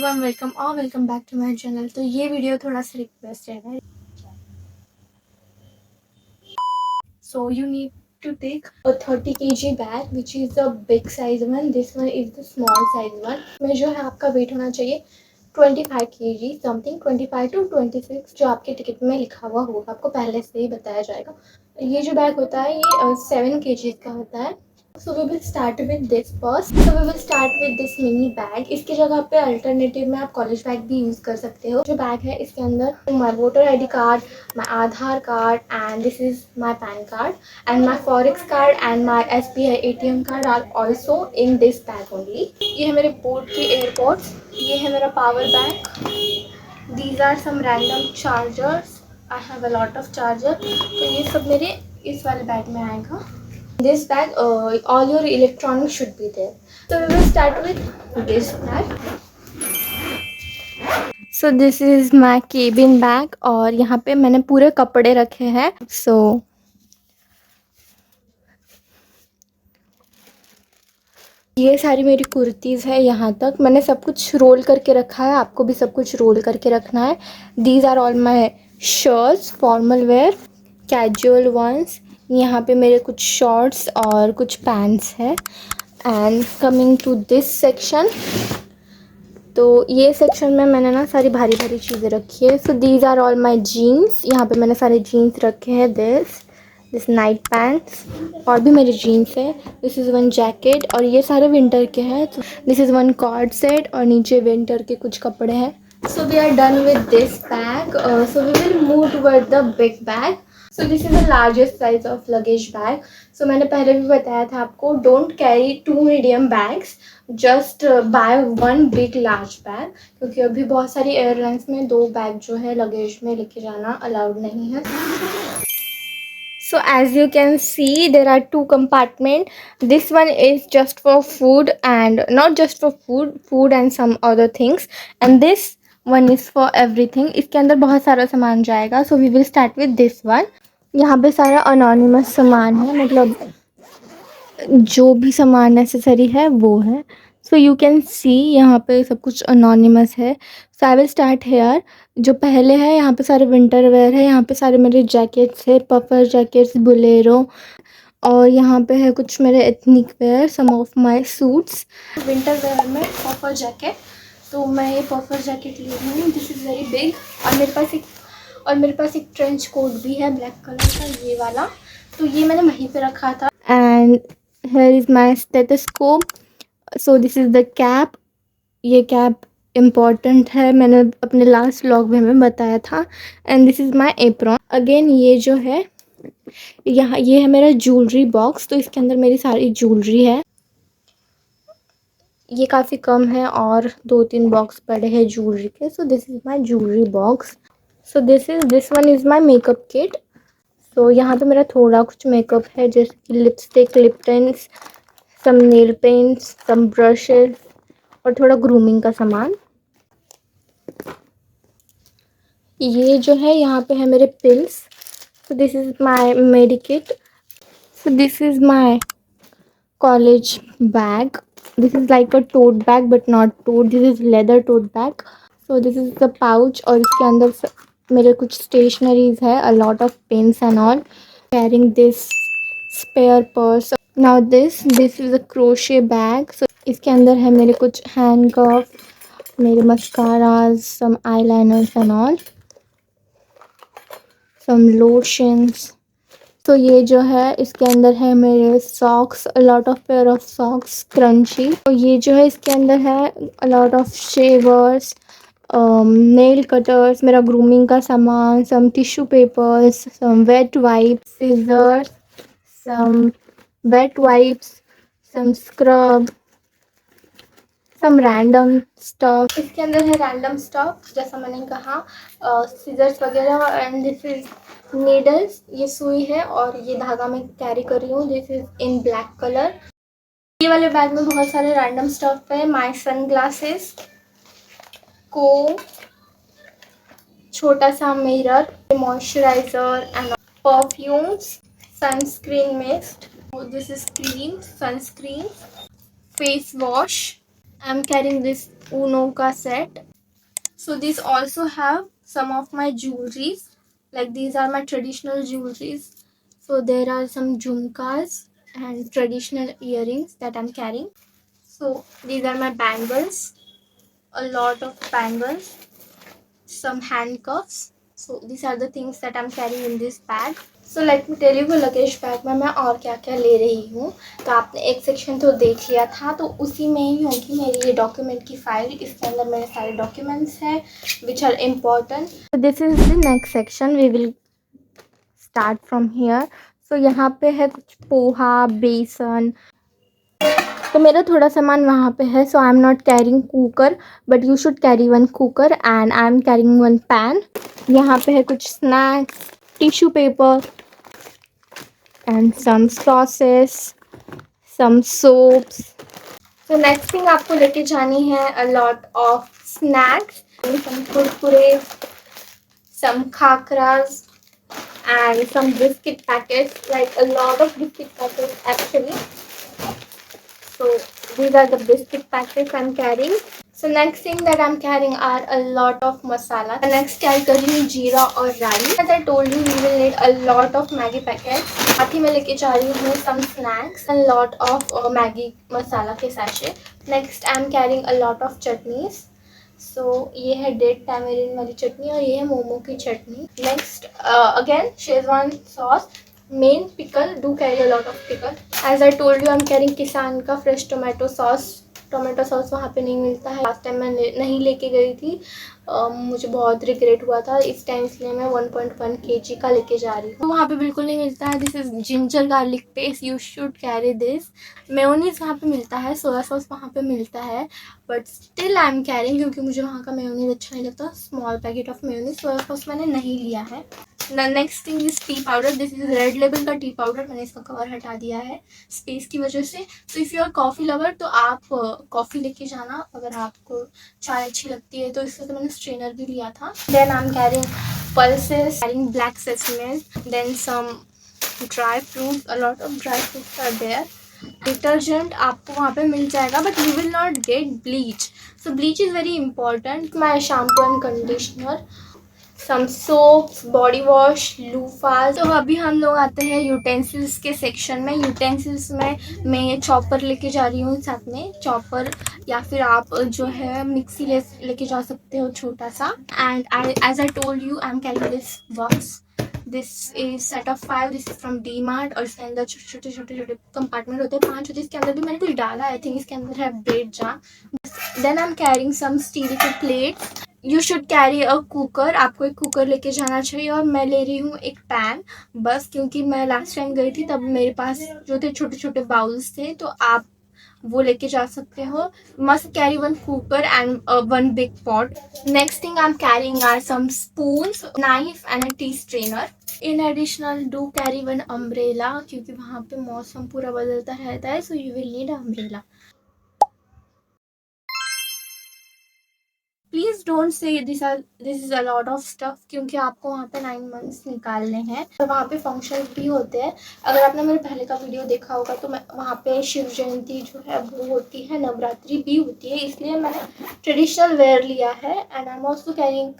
Everyone, welcome back to my channel. तो ये video थोड़ा सा रिक्वेस्ट है। So you need to take a 30 kg bag which is the big size one. This one is the small size one. में जो है आपका wait होना चाहिए 25 kg समथिंग, 25 to 26 जो आपके टिकट में लिखा हुआ होगा, आपको पहले से ही बताया जाएगा। ये जो बैग होता है ये 7 kg का होता है। So we will start with this first. So we will start with this mini bag. इसकी जगह पे अल्टरनेटिव में आप कॉलेज बैग भी यूज़ कर सकते हो। जो बैग है इसके अंदर my voter ID card, my Aadhaar card and this is my pan card and my forex card and my SBI ATM card are also in this bag only. ये है मेरे बोट के एयरपोर्ट्स, ये है मेरा power bank, these are some random chargers, I have a lot of charger. तो ये सब मेरे इस वाले बैग में आएगा। This bag, all your electronics should be there. So we will start with this bag. So this is my cabin bag और यहाँ पे मैंने पूरे कपड़े रखे हैं। So ये सारी मेरी कुर्तीज़ है। यहाँ तक मैंने सब कुछ रोल करके रखा है, आपको भी सब कुछ रोल करके रखना है। These are all my shirts, formal wear, casual ones। यहाँ पे मेरे कुछ शॉर्ट्स और कुछ पैंट्स है। And coming to this section, तो ये सेक्शन में मैंने ना सारी भारी भारी चीज़ें रखी है। So these are all my jeans, यहाँ पे मैंने सारे जीन्स रखे हैं। दिस नाइट पैंट्स और भी मेरे जीन्स है। दिस इज़ वन जैकेट और ये सारे विंटर के हैं। This is one co-ord set और नीचे विंटर के कुछ कपड़े हैं। So we are done with this bag. So we will move toward the big bag. So this is the largest size of luggage bag. सो मैंने पहले भी बताया था आपको, don't carry 2 medium bags, just buy 1 big large bag, क्योंकि अभी बहुत सारी एयरलाइंस में 2 बैग जो है लगेज में लेके जाना अलाउड नहीं है। So as you can see, there are 2 compartments. This one is just for food and not just for food and some other things. And this one is for everything. इसके अंदर बहुत सारा सामान जाएगा. So we will start with this one. यहाँ पे सारा anonymous सामान है, मतलब जो भी सामान नेसेसरी है वो है। सो यू कैन सी यहाँ पे सब कुछ अनोनिमस है। So I will start hair. जो पहले है यहाँ पे सारे विंटर वेयर है, यहाँ पे सारे मेरे जैकेट्स है, पफर जैकेट्स, बुलेरो, और यहाँ पे है कुछ मेरे ethnic wear, some of my suits. Winter wear में पफर जैकेट, तो मैं ये पफर जैकेट ले रही हूँ। This is very big. और मेरे पास एक ट्रेंच कोट भी है ब्लैक कलर का, ये वाला, तो ये मैंने वहीं पे रखा था। And here is my stethoscope. So this is the cap. ये कैप इम्पॉर्टेंट है, मैंने अपने लास्ट व्लॉग में मैं बताया था। And this is my apron. Again ये जो है यहाँ, ये है मेरा ज्वेलरी बॉक्स, तो इसके अंदर मेरी सारी ज्वेलरी है। ये काफ़ी कम है और 2-3 बॉक्स पड़े हैं ज्वेलरी के। सो this is my jewellery box. So this one is my makeup kit. तो यहाँ पे मेरा थोड़ा कुछ मेकअप है, जैसे कि लिपस्टिक, लिप टिंट्स, सम नेल पेंट्स, सम ब्रशेस और थोड़ा ग्रूमिंग का सामान। ये जो है यहाँ पे है मेरे pills. So this is my medicate. So this is my college bag. This is like a tote bag but not tote, this is leather tote bag. So this is the pouch और इसके अंदर मेरे कुछ stationeries है, a lot of pens and all. Carrying this spare purse. Now this is a crochet bag. So इसके अंदर है मेरे कुछ हैंड कफ, मेरे mascaras, some eyeliners and all, some lotions. तो ये जो है इसके अंदर है मेरे socks, a lot of pair of socks, scrunchie. तो ये जो है इसके अंदर है a lot of shavers, nail cutters, मेरा ग्रूमिंग का सामान, some tissue papers, some wet wipes, scissors, some wet wipes, some scrub, some random stuff. इसके अंदर है रैंडम स्टफ, जैसा मैंने कहा, सीजर्स वगैरह। एंड दिस इज नीडल्स, ये सुई है और ये धागा मैं कैरी कर रही हूँ। This is in black colour. ये वाले बैग में बहुत सारे रैंडम स्टफ है। माई सन ग्लासेस, कोम, छोटा सा mirror, moisturiser and perfumes, sunscreen mist, this is cream, sunscreen, face wash. I am carrying this Uno का set. So these also have some of my jewelries. Like these are my traditional jewelries. So there are some jhumkas and traditional earrings that I'm carrying. So these are my bangles. A lot of bangles. Some handcuffs. So these are the things that I'm carrying in this bag. So let me tell you वो luggage bag में मैं और क्या क्या ले रही हूँ. तो आपने एक सेक्शन तो देख लिया था, तो उसी में ही होगी मेरी ये डॉक्यूमेंट की फाइल. इसके अंदर मेरे सारे डॉक्यूमेंट्स हैं which are important. This is the next section. We will start from here. So यहाँ पे है कुछ पोहा, बेसन. तो मेरा थोड़ा सामान वहाँ पे है. So I am not carrying cooker, but you should carry one cooker. And I am carrying one pan. यहाँ पे है कुछ snacks, tissue paper and some sauces, some soaps. So next thing आपको लेके जानी है a lot of snacks, some kurkure, some khakras and some biscuit packets, like a lot of biscuit packets actually. So these are the biscuit packets I'm carrying. So next thing that I'm carrying are a lot of masala. Next carry कर रही हूँ जीरा और राई. As I told you, we will need a lot of Maggi packets. साथ ही मैं लेके जा रही हूँ some snacks and lot of Maggi मसाला के sachet. Next I'm carrying a lot of chutneys. So ये है डेट टैमरिन वाली चटनी और ये है मोमो की चटनी. Next again Schezwan sauce. Main pickle, do carry a lot of pickle. As I told you, I'm carrying किसान का fresh tomato sauce. Tomato sauce वहाँ पे नहीं मिलता है. लास्ट टाइम मैं नहीं लेके गई थी. मुझे बहुत रिग्रेट हुआ था. इस टाइम इसलिए मैं 1.1 kg का लेके जा रही हूँ. वहाँ पे बिल्कुल नहीं मिलता है. This is ginger garlic paste. You should carry this. Mayonnaise वहाँ पे मिलता है. सोया सॉस वहाँ पे मिलता है, but still I am carrying क्योंकि मुझे वहाँ का मेयोनीज अच्छा नहीं लगता. Small packet of mayonnaise. Soya sauce मैंने नहीं लिया है. Next thing is T powder. This is red label का टी पाउडर. मैंने इसका कवर हटा दिया है स्पेस की वजह से. So if you are coffee lover तो आप कॉफ़ी लेके जाना. अगर आपको चाय अच्छी लगती है तो. इससे तो मैंने स्ट्रेनर भी लिया था. Then I am carrying pulses, carrying black sesames, then some dry fruits. A lot of dry fruits are there. Detergent आपको वहाँ पे मिल जाएगा, but you will not get bleach. So bleach is very important. My shampoo and conditioner, some soaps, body wash, loofahs. तो अभी हम लोग आते हैं यूटेंसिल्स के सेक्शन में. यूटेंसिल्स में मैं ये चॉपर लेके जा रही हूँ साथ में. चॉपर या फिर आप जो है मिक्सी लेके जा सकते हो छोटा सा. And I as I told you I am carrying this box. This is set of 5. This is from DMart. और इसके अंदर छोटे छोटे छोटे कंपार्टमेंट होते हैं 5 होते हैं. इसके अंदर भी मैंने कुछ डाला. आई थिंक इसके अंदर है bread jam. Then I am carrying some steel के plates. You should carry a cooker. आपको एक कुकर लेके जाना चाहिए. और मैं ले रही हूँ एक पैन बस, क्योंकि मैं लास्ट टाइम गई थी तब मेरे पास जो थे छोटे छोटे बाउल्स थे. तो आप वो लेके जा सकते हो. Must carry one cooker and one big pot. Next thing I am carrying are some spoons, knife and a tea strainer. In additional do carry one umbrella, क्योंकि वहाँ पे मौसम पूरा बदलता रहता है. So you will need umbrella. Please don't say this is a lot of stuff, क्योंकि आपको वहाँ पे 9 मंथ्स निकालने हैं. तो वहाँ पे फंक्शन भी होते हैं. अगर आपने मेरे पहले का वीडियो देखा होगा तो मैं वहाँ पे शिव जयंती जो है वो होती है, नवरात्रि भी होती है. इसलिए मैंने ट्रेडिशनल वेयर लिया है. And I am also carrying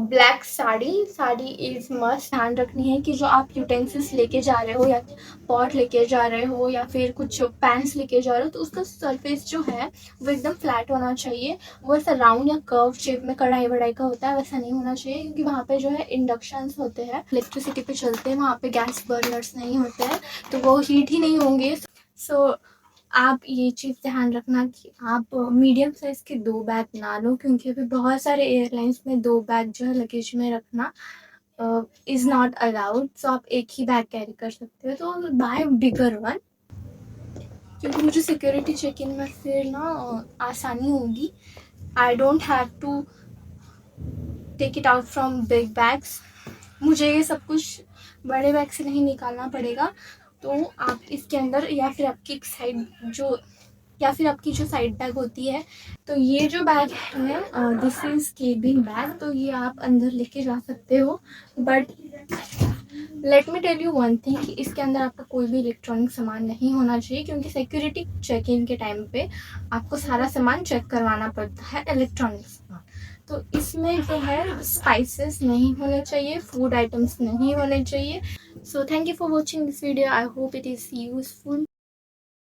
black sari. Sari is must. ध्यान रखनी है कि जो आप यूटेंसिल्स लेके जा रहे हो या पॉट लेके जा रहे हो या फिर कुछ पैंस लेके जा रहे हो, तो उसका सरफेस जो है वो एकदम फ्लैट होना चाहिए. वो ऐसा राउंड या कर्व शेप में कढ़ाई वढ़ाई का होता है वैसा नहीं होना चाहिए, क्योंकि वहाँ पे जो है इंडक्शंस होते हैं, इलेक्ट्रिसिटी पे चलते हैं. वहाँ पे गैस बर्नर्स नहीं होते हैं तो वो हीट ही नहीं होंगे. सो आप ये चीज़ ध्यान रखना कि आप मीडियम साइज़ के 2 बैग ना लो, क्योंकि अभी बहुत सारे एयरलाइंस में 2 बैग जो है लगेज में रखना इज़ नॉट अलाउड. सो आप एक ही बैग कैरी कर सकते हो. तो बाय बिगर वन, क्योंकि मुझे सिक्योरिटी चेक इन में फिर ना आसानी होगी. I don't have to take it out from big bags. मुझे ये सब कुछ बड़े बैग से नहीं निकालना पड़ेगा. तो आप इसके अंदर या फिर आपकी जो साइड बैग होती है, तो ये जो बैग है दिस इज़ केबिन बैग. तो ये आप अंदर लेके जा सकते हो. But let me tell you one thing कि इसके अंदर आपका कोई भी इलेक्ट्रॉनिक सामान नहीं होना चाहिए, क्योंकि सिक्योरिटी चेकिंग के टाइम पे आपको सारा सामान चेक करवाना पड़ता है, इलेक्ट्रॉनिक सामान। तो इसमें जो है स्पाइसेस नहीं होने चाहिए, फूड आइटम्स नहीं होने चाहिए। So thank you for watching this video, I hope it is useful.